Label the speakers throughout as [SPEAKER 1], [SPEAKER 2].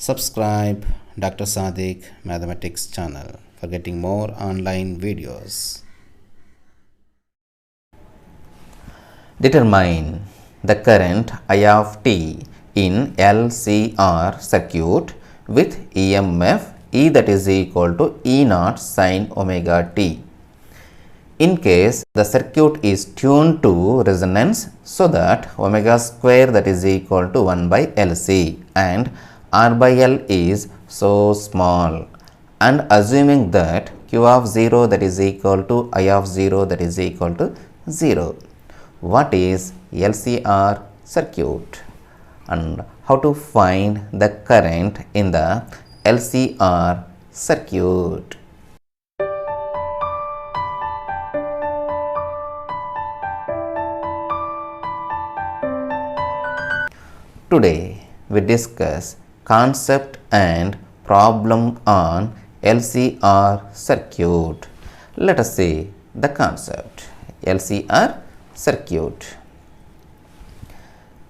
[SPEAKER 1] Subscribe Dr. Sadiq Mathematics channel for getting more online videos.
[SPEAKER 2] Determine the current I of t in LCR circuit with EMF E that is equal to E naught sin omega t. In case the circuit is tuned to resonance so that omega square that is equal to 1 by LC and R by L is so small, and assuming that Q of 0 that is equal to I of 0 that is equal to 0. What is LCR circuit and how to find the current in the LCR circuit? Today we discuss concept and problem on LCR circuit. Let us see the concept. LCR circuit.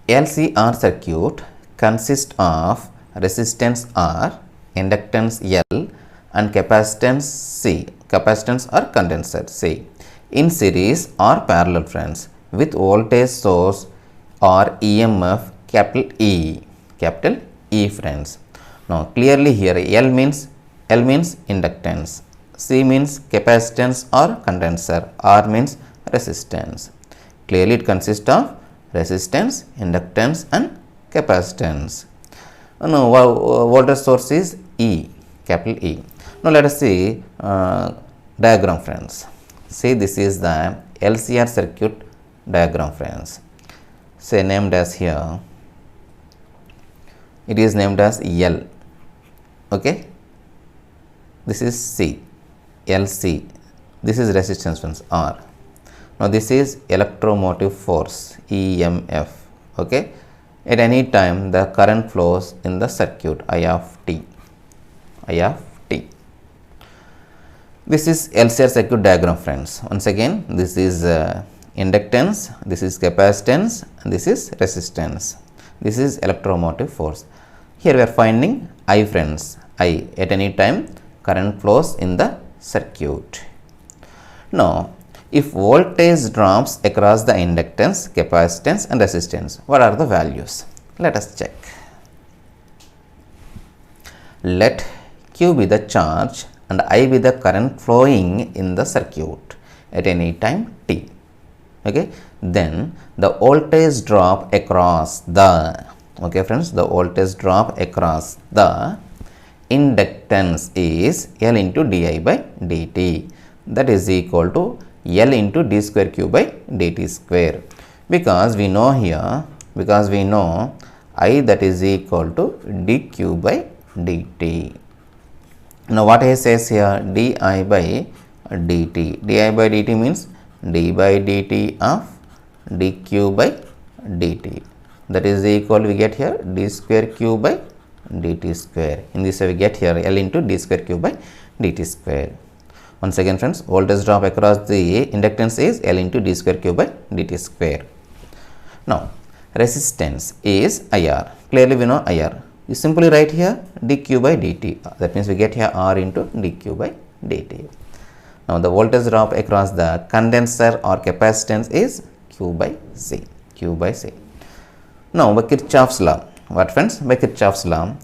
[SPEAKER 2] LCR circuit consists of resistance R, inductance L and capacitance C. Capacitance or condenser C in series or parallel, friends, with voltage source or EMF capital E, friends. Now clearly here L means inductance, C means capacitance or condenser, R means resistance. Clearly it consists of resistance, inductance and capacitance. Now voltage source is E, capital E. Now let us see diagram, friends. See, this is the LCR circuit diagram, friends. Say named as here, it is named as L. Okay, this is C, LC. This is resistance, friends, R. Now this is electromotive force, EMF. Okay, at any time the current flows in the circuit I of t. This is LCR circuit diagram, friends. Once again, this is inductance, this is capacitance and this is resistance. This is electromotive force. Here we are finding I, friends. I, at any time current flows in the circuit. Now if voltage drops across the inductance, capacitance and resistance, what are the values? Let us check. Let Q be the charge and I be the current flowing in the circuit at any time t. Okay, then the voltage drop across the, okay friends, the voltage drop across the inductance is L into di by dt, that is equal to L into d square q by dt square, because we know here, I that is equal to dq by dt. Now what I says here, di by dt. Di by dt means d by dt of dq by dt, that is equal, we get here d square q by dt square. In this way we get here L into d square q by dt square. Once again, friends, voltage drop across the inductance is L into d square q by dt square. Now resistance is IR. Clearly we know IR. You simply write here dq by dt. That means we get here R into dq by dt. Now the voltage drop across the condenser or capacitance is Q by C. Now by Kirchhoff's law. What, friends? By Kirchhoff's law.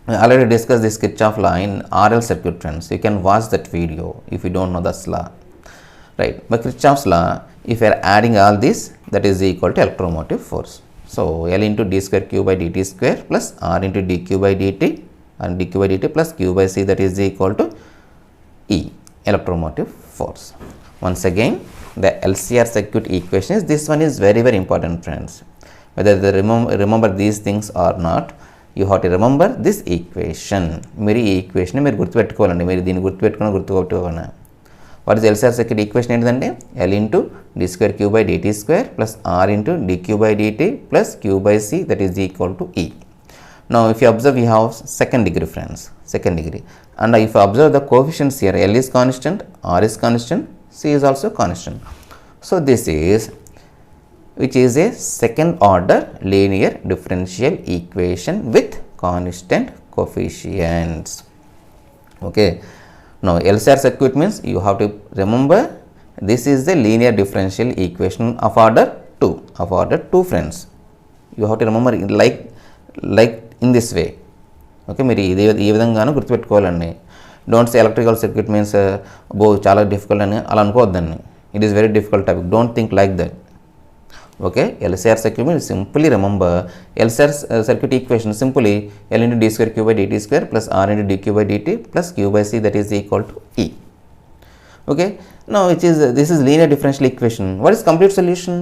[SPEAKER 2] I already discussed this Kirchhoff law in RL circuit, friends. You can watch that video if you don't know this law. Right. By Kirchhoff's law, if you are adding all this, that is equal to electromotive force. So L into d square q by dt square plus R into dq by dt and dq by dt plus q by c, that is equal to E, electromotive force. Once again, the LCR circuit equation is, this one is very important, friends. Whether they remember these things or not, you have to remember this equation. మీరు ఈ equation మీరు గుర్తుపెట్టుకోవాలండి. మీరు దీన్ని గుర్తుపెట్టుకోవాలి. What is LCR circuit equation ఏంటంటే L into d square q by dt square plus R into dq by dt plus q by c, that is equal to E. Now if you observe, we have second degree, friends, second degree, and if you observe the coefficients here, L is constant, R is constant, C is also constant. So this is, which is a second order linear differential equation with constant coefficients. Okay, now LCR circuit means you have to remember this is the linear differential equation of order 2 friends. You have to remember like in this way. Okay, మీరు ఈ విధంగానే గుర్తుపెట్టుకోవాలండి. Don't say electrical circuit means చాలా difficult అని అలా అనుకోవద్దండి. It is very difficult topic. Don't think like that. Okay, LCR circuit means simply remember LCR circuit equation simply L into d square q by dt square plus R into dq by dt plus q by c that is equal to E. Okay, now this is linear differential equation. What is complete solution?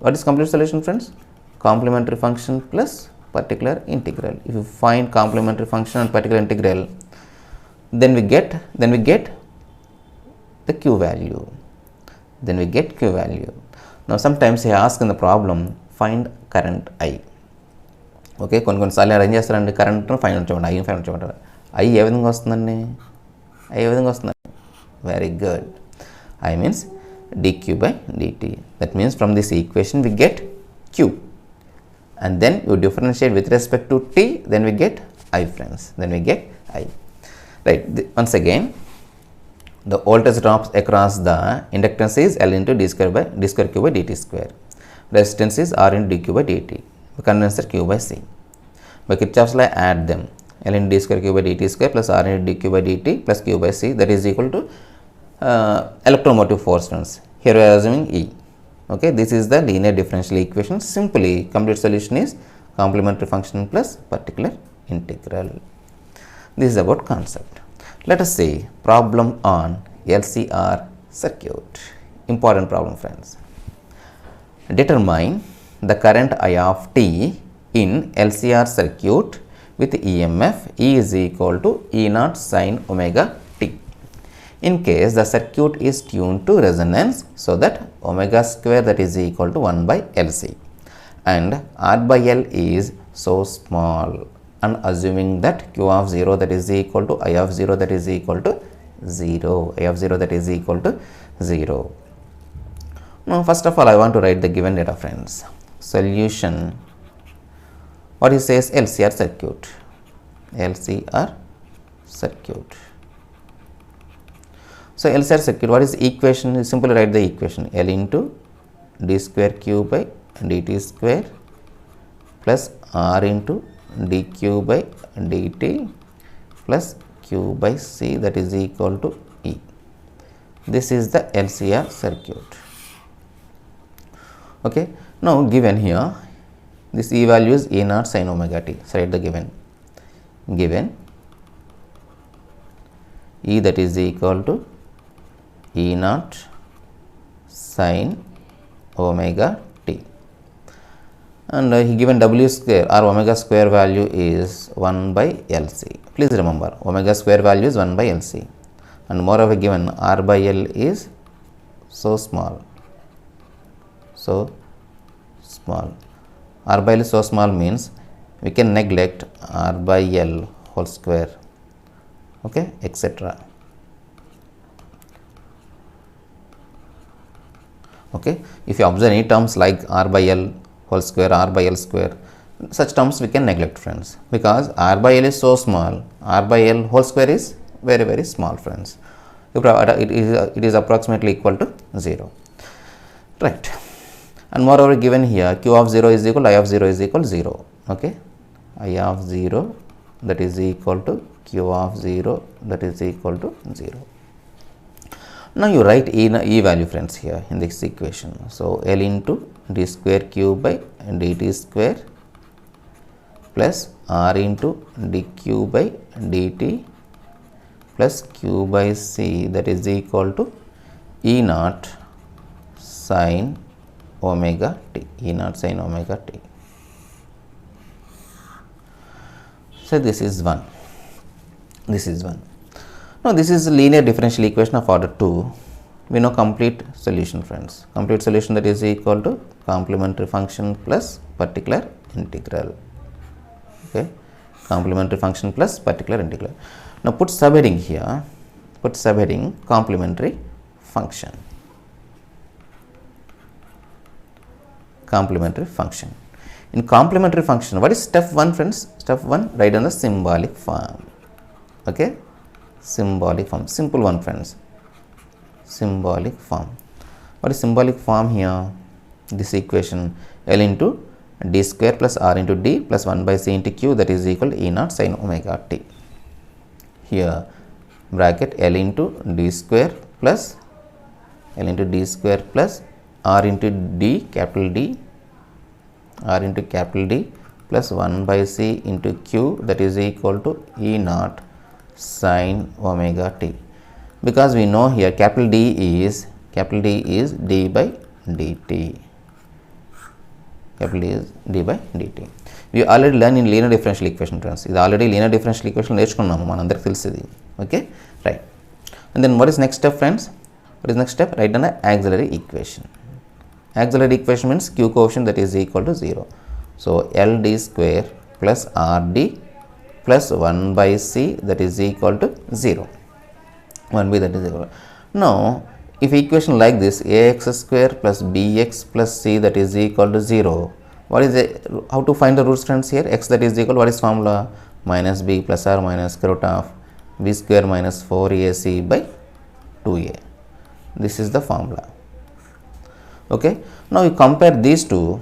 [SPEAKER 2] What is complete solution, friends? Complementary function plus particular integral. If you find complementary function and particular integral, then we get the q value. Now sometimes I ask in the problem find current I. Okay, కొన్నిసార్లు arrange చేస్తారండి కరెంట్ను find చూడండి, I find చూడండి. I ఏ విధంగా వస్తుందండి? Very good. I means dq by dt. That means from this equation we get q, and then you differentiate with respect to t, then we get I, friends. Right, once again, the voltage drops across the inductance is L into d square q by dt square. Resistance is R into dq by dt. Condenser q by c. By Kirchhoff's law, add them. L into d square q by dt square plus R into dq by dt plus q by c, that is equal to electromotive force, friends. Here we are assuming E. Okay, this is the linear differential equation. Simply complete solution is complementary function plus particular integral. This is about concept. Let us see problem on LCR circuit. Important problem, friends. Determine the current I of t in LCR circuit with EMF E is equal to E naught sin omega t. In case the circuit is tuned to resonance so that omega square that is equal to 1 by LC and R by L is so small, and assuming that q of 0 that is equal to I of 0 that is equal to 0. Now first of all I want to write the given data, friends. Solution. What it says? LCR circuit. So LCR circuit, what is equation? You simply write the equation. L into d square q by dt square plus R into dq by dt plus q by c that is equal to E. This is the LCR circuit. Okay, now given here this E value is E naught sin omega t. So write the given E that is equal to E naught sin omega t, and given W square or omega square value is 1 by LC. Please remember omega square value is 1 by LC, and moreover given R by L is so small. R by L is so small means we can neglect R by L whole square, okay, etc. Okay, if you observe any terms like R by L whole square, R by L square, such terms we can neglect, friends, because R by L is so small, R by L whole square is very, very small, friends. It is approximately equal to 0. Right, and moreover given here q of 0 is equal to I of 0 is equal to 0. Okay, I of 0 that is equal to q of 0 that is equal to 0. Now you write E value, friends, here in this equation. So L into d square q by dt square plus R into dq by dt plus q by c that is equal to E naught sin omega t. So this is 1. Now this is linear differential equation of order 2. We know complete solution, friends. Complete solution that is equal to complementary function plus particular integral. Okay, complementary function plus particular integral. Now put subheading here. Complementary function. In complementary function, what is step 1 friends? Step 1, write on the symbolic form. Okay, symbolic form, simple one friends, symbolic form. What is symbolic form here? This equation, L into d square plus r into d plus 1 by c into q, that is equal to E naught sin omega t. Here bracket L into d square plus L into d square plus r into d, capital D, r into capital D plus 1 by c into q, that is equal to E naught sin omega t. Because we know here capital D is d by dt. Capital D is d by dt. We already learned in linear differential equation friends. This already linear differential equation నేర్చుకున్నాము మనందరికీ తెలుసుది. Okay, right. And then what is next step friends? What is next step? Write down the auxiliary equation. Auxiliary equation means q coefficient, that is equal to 0. So L d square plus r d plus 1 by c, that is equal to 0. 1 by that is equal. Now if equation like this, ax square plus bx plus c, that is equal to 0, what is the, how to find the roots friends here? X, that is equal, what is formula? Minus b plus or minus square root of b square minus 4ac by 2a. This is the formula. Okay, now you compare these two,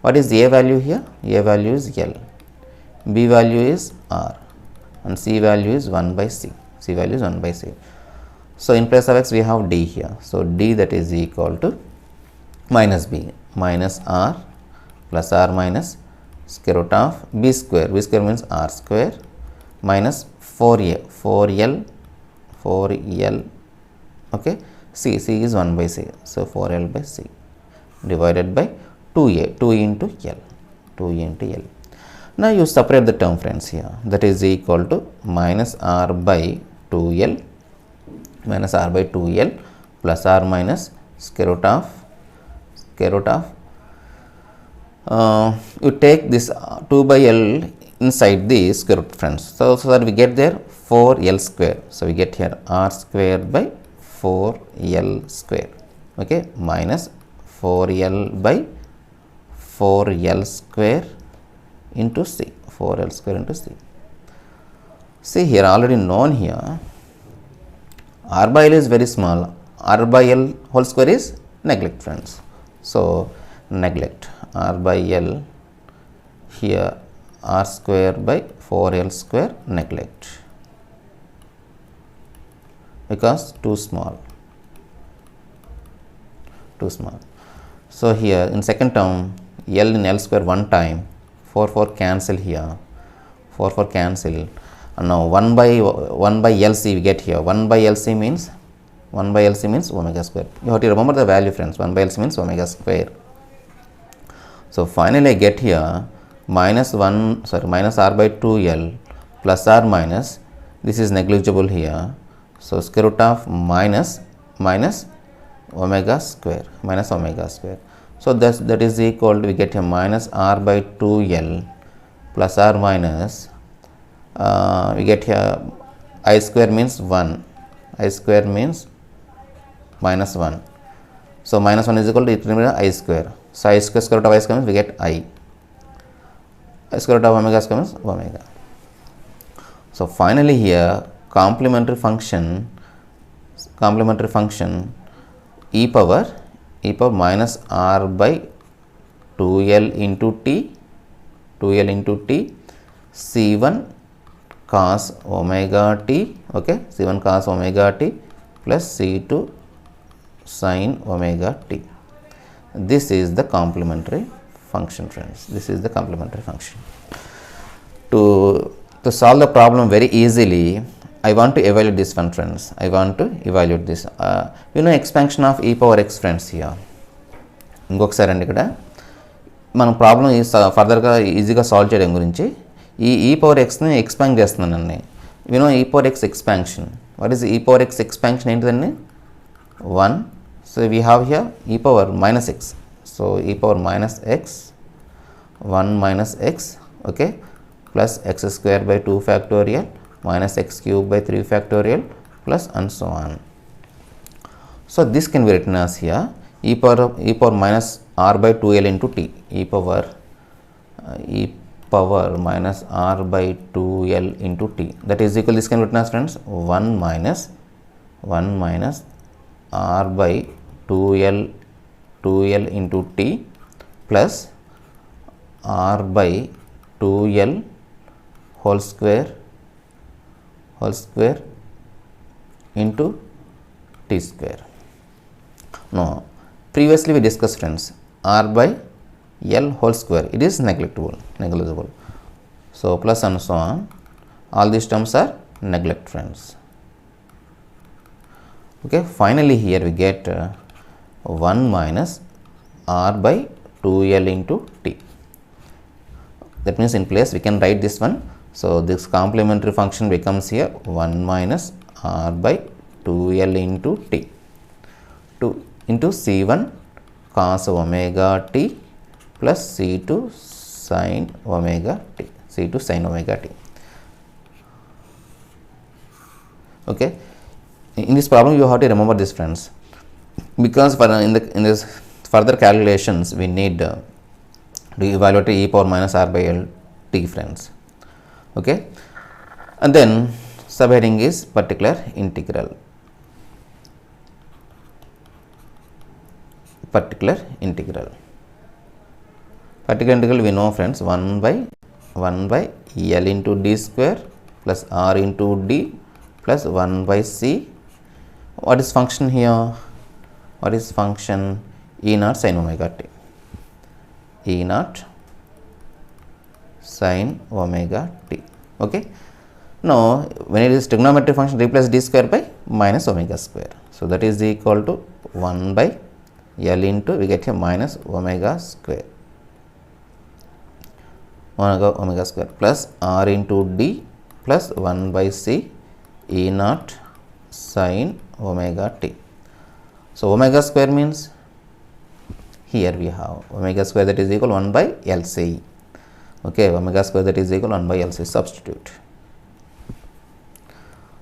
[SPEAKER 2] what is a value here? A value is L, b value is r, and c value is 1 by c. C value is 1 by c. So in place of x we have d here. So d, that is equal to minus b minus r plus r minus square root of b square. B square means r square minus 4l. Okay, c is 1 by c. So 4l by c divided by 2a, 2 into l. Now you separate the term friends here. That is equal to minus r by 2l plus r minus square root of you take this 2 by l inside the square root friends. So that we get there 4l square. So we get here r square by 4l square. Okay, minus 4l by 4l square into c. 4l square into c. See here, already known here, r by l is very small, r by l whole square is neglect friends. So neglect r by l, here r square by 4l square, neglect because too small. So here in second term, l in l square one time, 4 cancel here, 4 cancel. And now 1 by LC we get here. 1 by LC means omega square. You have to remember the value friends. 1 by LC means omega square. So finally I get here minus r by 2l plus r minus, this is negligible here. So square root of minus omega square. So that is equal to, we get here minus r by 2l plus r minus, we get here I square means 1, I square means minus 1. So minus 1 is equal to I square. So I square root of I square means we get I square root of omega square means omega. So finally here complementary function e power minus r by 2l into t c1 cos omega t, okay, c1 cos omega t plus c2 sin omega t. This is the complementary function friends. This is the complementary function. To solve the problem very easily, I want to evaluate this one friends. I want to evaluate this. You know expansion of e power x friends here. ఇంకొకసారి అండి ఇక్కడ మనం problem ఫర్దర్గా ఈజీగా solve చేయడం గురించి ఈ power ఎక్స్ని expand చేస్తున్నానండి. యు నో ఈ power X expansion. What is ఈ పవర్ ఎక్స్ ఎక్స్పాన్షన్ ఏంటిదండి? 1. సో వీ హ్యావ్ హియర్ ఈ పవర్ మైనస్ ఎక్స్. సో ఈ power minus X 1 minus X, okay, plus X square by 2 factorial minus x cube by 3 factorial plus and so on. So this can be written as here e power minus r by 2l into t, e power minus r by 2l into t, that is equal, this can be written as friends 1 minus r by 2l into t plus r by 2l whole square into t square. Now previously we discussed friends, r by l whole square, it is negligible. So plus and so on, all these terms are neglect friends. Okay, finally here we get 1 minus r by 2l into t. That means in place we can write this one. So this complementary function becomes here 1 minus r by 2l into t into c1 cos omega t plus c2 sin omega t, Okay, in this problem you have to remember this friends, because in this further calculations we need to evaluate e power minus r by l t friends. Okay, and then subheading is particular integral. Particular integral we know friends, 1 by l into d square plus r into d plus 1 by c. What is function here? What is function? E naught sin omega t. E naught sin omega t. Okay. Now when it is trigonometric function, replace d square by minus omega square. So that is equal to 1 by l into, we get here minus omega square plus r into d plus 1 by c e naught sin omega t. So omega square means, here we have omega square, that is equal 1 by LC. Okay, omega square, that is equal 1 by LC, substitute.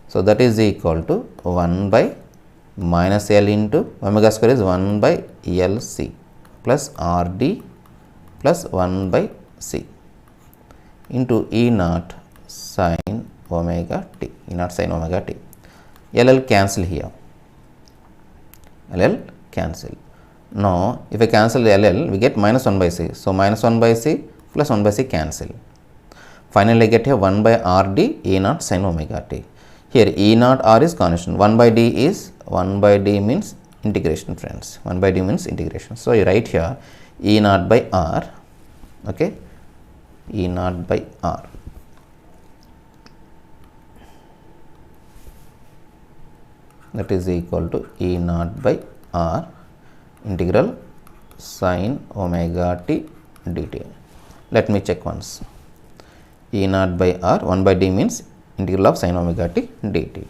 [SPEAKER 2] So that is equal to 1 by minus L into omega square is 1 by LC plus RD plus 1 by C into E naught sin omega t, E naught sin omega t. LL cancel here, LL cancel. Now if I cancel the LL, we get minus 1 by C. So minus 1 by C plus 1 by C cancel. Finally I get here 1 by RD E naught sin omega t. Here E naught R is constant, 1 by D is 1 by D means integration friends, 1 by D means integration. So you write here E naught by R, okay, E naught by R. That is equal to E naught by R integral sin omega t dt. Let me check once. E naught by R, 1 by D means integral of sin omega t dt.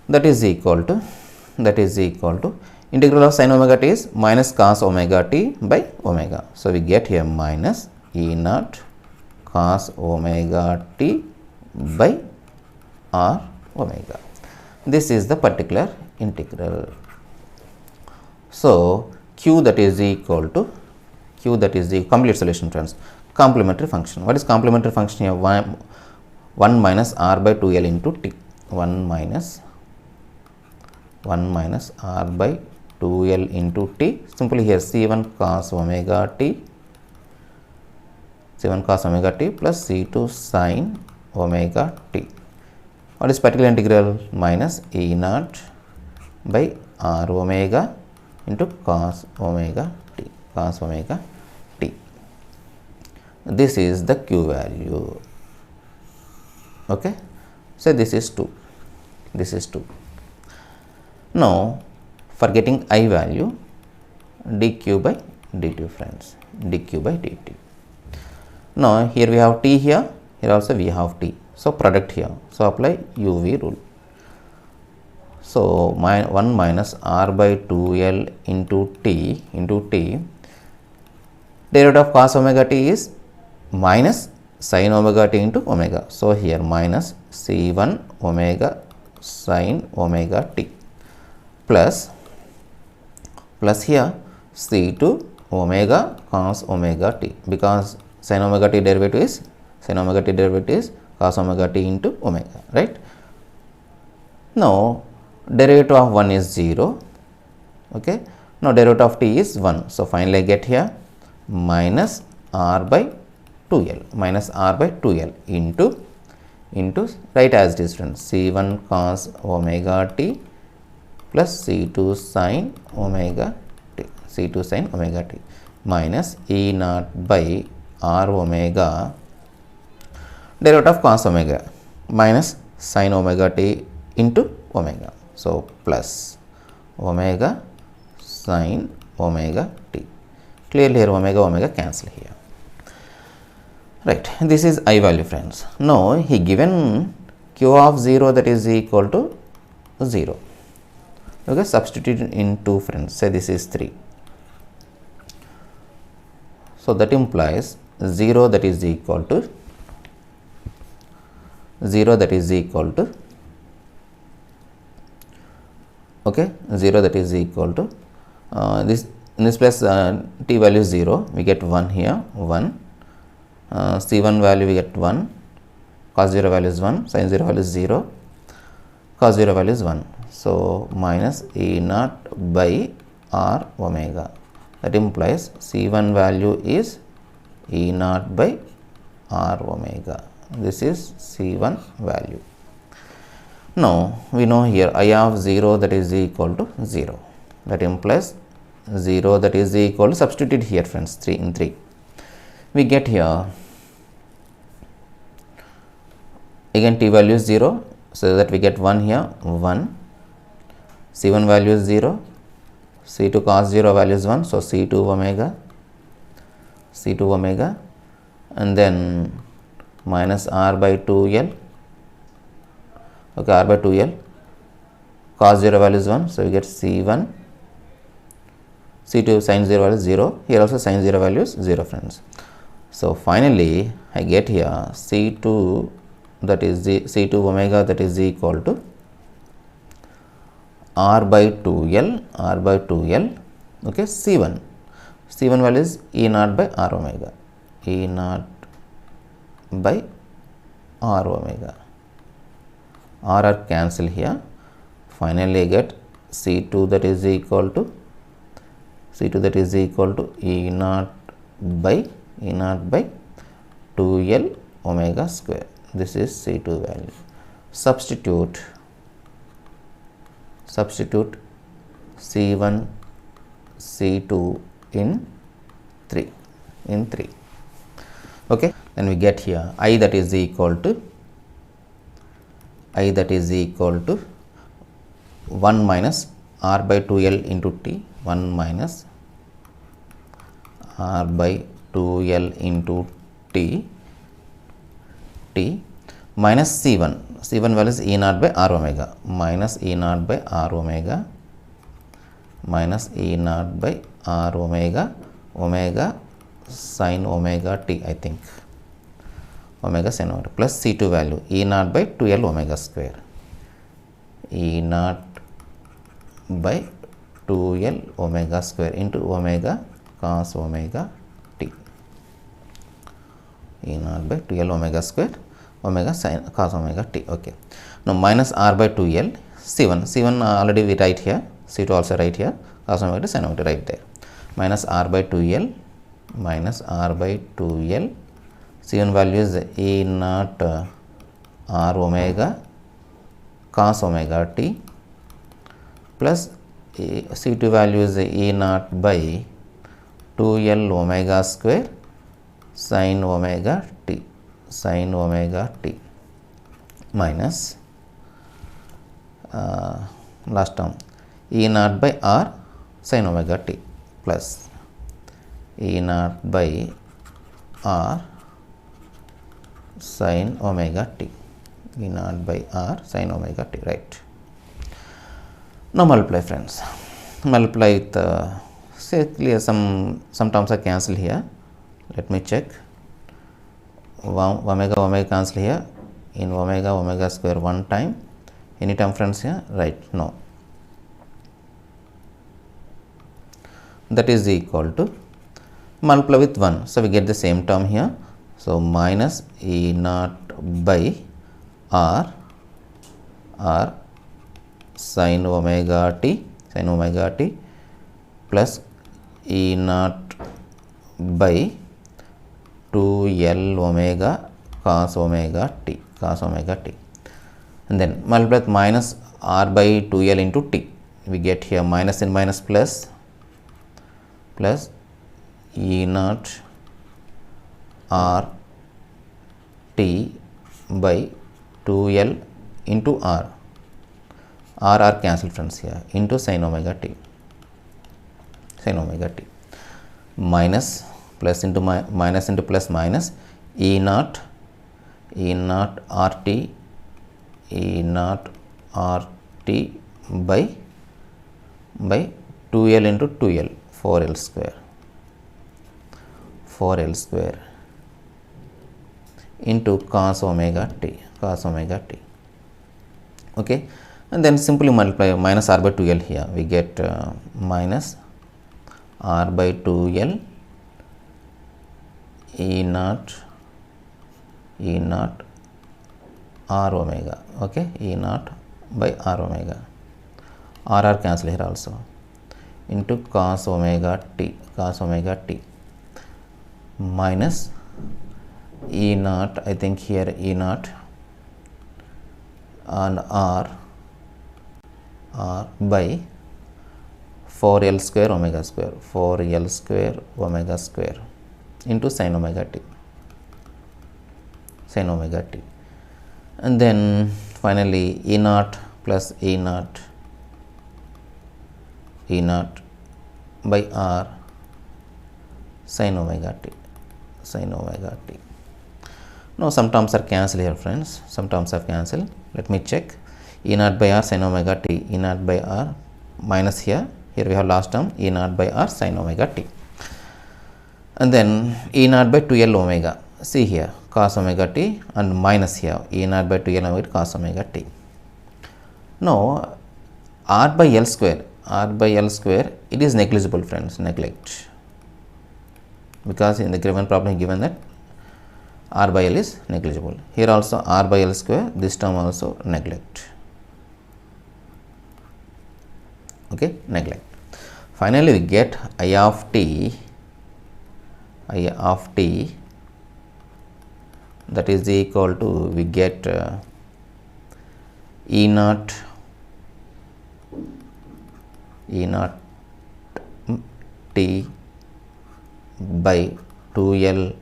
[SPEAKER 2] That is equal to integral of sin omega t is minus cos omega t by omega. So we get here minus E naught cos omega t by R omega. This is the particular integral. So Q that is equal to the complete solution friends, complementary function. What is complementary function here? 1 minus r by 2l into t, 1 minus r by 2l into t. Simply here c1 cos omega t plus c2 sin omega t. What is particular integral? Minus E naught by r omega into cos omega t, This is the Q value. Okay, so this is 2. Now for getting I value, dq by dt friends, dq by dt. Now here we have t, here also we have t. So product here. So apply UV rule. So 1 minus r by 2l into t, derivative of cos omega t is minus sin omega t into omega. So here minus c1 omega sin omega t plus here c2 omega cos omega t, because sin omega t derivative is cos omega t into omega, right? Now derivative of 1 is 0. Okay, now derivative of t is 1. So finally I get here minus r by 2l into write as it is, friends, c1 cos omega t plus c2 sin omega t minus e naught by r omega derivative of cos omega minus sin omega t into omega. So plus omega sin omega t. Clearly here omega cancel here. Right, this is I value, friends. Now he given q of 0 that is equal to 0. Okay, substitute in 2, friends. Say this is 3. So that implies 0 that is equal to okay, 0 that is equal to this, in this place t value is 0, we get 1 here, 1, c1 value we get 1, cos 0 value is 1, sin 0 value is 0, cos 0 value is 1. So minus e naught by r omega, that implies c1 value is e naught by r omega. This is c1 value. Now we know here I of 0 that is equal to 0, that implies 0 that is equal to, substitute here, friends, 3 in 3. We get here again t value is 0, so that we get 1 here, 1, c1 value is 0, c2 cos 0 value is 1, so c2 omega, and then minus r by 2l, okay, r by 2l, cos 0 value is 1, so we get c1, c2 sin 0 value is 0, here also sin 0 value is 0, friends. So finally I get here c2 that is the c2 omega that is equal to r by 2l, okay, c1 value is e naught by r omega, r cancel here. Finally I get c2 that is equal to e naught by 2l omega square. This is c2 value. Substitute c1 c2 in 3. Okay, then we get here I that is equal to 1 minus r by 2l into t, 1 minus r by 2l into t minus c1 value is e naught by r omega, minus e naught by r omega, omega sin omega t, I think, omega sin omega, plus c2 value e naught by 2l omega square, e naught by 2l omega square into omega cos omega t, e naught by 2l omega square, omega sin cos omega t. Okay, now minus r by 2l, c1 already we write here, c2 also write here, cos omega t, sin omega t right there, minus r by 2l, c1 value is e naught r omega cos omega t, plus c2 value is e naught by 2l omega square sin omega t, minus last term e naught by r sin omega t, plus e naught by r sin omega t, right. Now multiply, friends, multiply with say clear some terms are cancelled here. Let me check. Omega cancel here, in omega square one time, any term, friends, here, right? No, that is equal to multiply with 1. So, we get the same term here. So, minus E naught by R sin omega t plus E naught by 2L omega cos omega t, and then multiply with minus R by 2L into t. We get here minus and minus plus E naught R t by 2L into R cancelled friends here, into sin omega t, minus plus into minus into plus minus E naught RT by 2L into 2L, 4L square into cos omega t. Okay, and then simply multiply minus R by 2L here. We get minus R by 2L E naught R omega. Okay, E naught by R omega. R cancel here also, into cos omega t minus E naught, I think here E naught and R by 4L square omega square into sin omega t, and then finally E naught plus E naught by R sin omega t. Now some terms are cancelled here friends, let me check. E naught by R sin omega t, E naught by R minus here we have last term E naught by R sin omega t, and then E naught by 2L omega, see here cos omega t, and minus here E naught by 2L omega cos omega t. Now R by L square, it is negligible friends, because in the given problem given that R by L is negligible. Here also R by L square, this term also neglect. Okay, neglect. Finally, we get I of t that is equal to, we get E naught t by 2L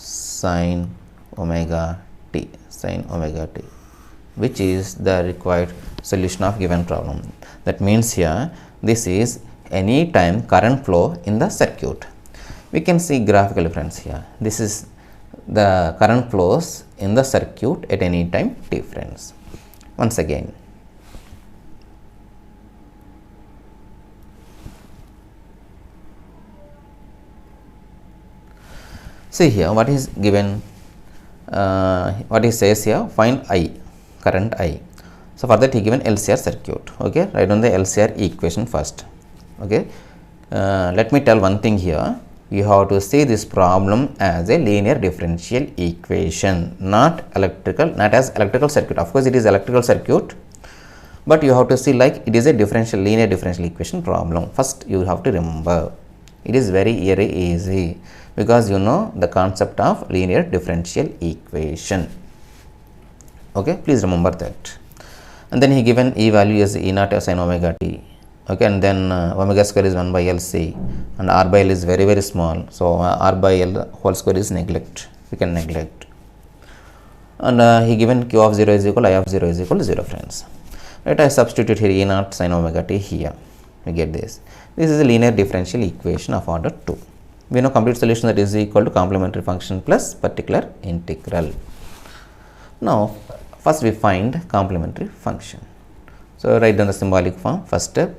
[SPEAKER 2] sin omega t, which is the required solution of given problem. That means here this is any time current flow in the circuit. We can see graphically friends here. This is the current flows in the circuit at any time t friends. Once again, see here what is given, what he says here, find I, current I. So for that he given LCR circuit. Okay, write down the LCR equation first. Okay, let me tell one thing here. You have to see this problem as a linear differential equation, not as electrical circuit. Of course, it is electrical circuit, but you have to see like it is a linear differential equation problem. First, you have to remember it is very easy, because you know the concept of linear differential equation. Okay, please remember that. And then he given E value as E naught sin omega t. Okay, and then omega square is 1 by LC, and R by L is very small. So R by L whole square is neglect. We can neglect. And he given Q of 0 is equal, I of 0 is equal to 0 friends. Right, I substitute here E naught sin omega t here. We get this. This is a linear differential equation of order 2. We know complete solution that is equal to complementary function plus particular integral. Now first we find complementary function. So write down the symbolic form. First step,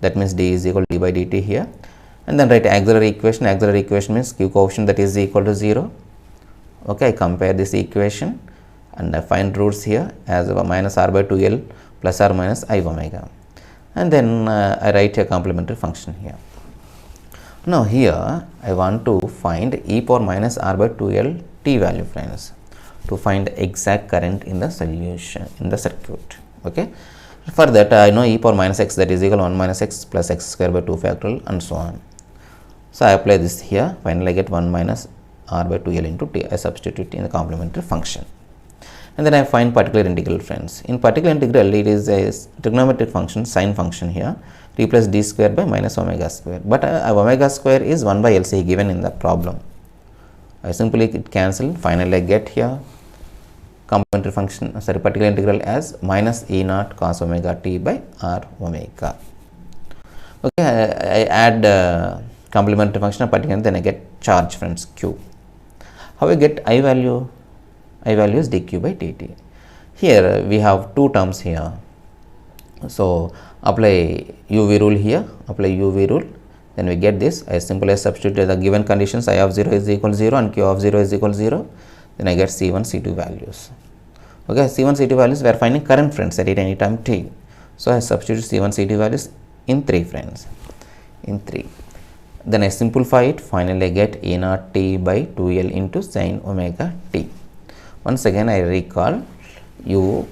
[SPEAKER 2] that means d is equal to d by dt here, and then write auxiliary equation. Auxiliary equation means q coefficient that is equal to 0. Okay, I compare this equation and I find roots here as minus r by 2l plus or minus I omega, and then I write a complementary function here. Now here I want to find e power minus r by 2l t value, friends, to find exact current in the solution in the circuit. Okay, for that I know e power minus x, that is equal to 1 minus x plus x square by 2 factorial and so on. So I apply this here. Finally I get 1 minus r by 2l into t. I substitute in the complementary function, and then I find particular integral, friends. In particular integral, it is a trigonometric function, sine function here. Replace d square by minus omega square, but omega square is 1 by LC given in the problem. I simply cancel. Finally I get here complementary function, particular integral as minus e naught cos omega t by r omega. Okay, I add complementary function of particular, then I get charge, friends, q. How I get I value? I value is dq by dt. Here we have two terms here. So apply uv rule here, apply uv rule, then we get this. I simply substitute the given conditions, I of 0 is equal to 0 and q of 0 is equal to 0. Then I get C1, C2 values. Okay, C1, C2 values, we are finding current, friends, at any time t. So I substitute C1, C2 values in 3, friends, in 3. Then I simplify it. Finally I get E naught t by 2l into sin omega t. Once again I recall, you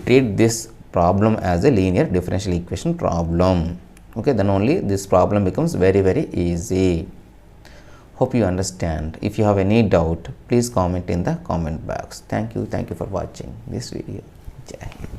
[SPEAKER 2] treat this problem as a linear differential equation problem. Okay, then only this problem becomes very easy. Hope you understand. If you have any doubt, please comment in the comment box. Thank you for watching this video. Jai Hind.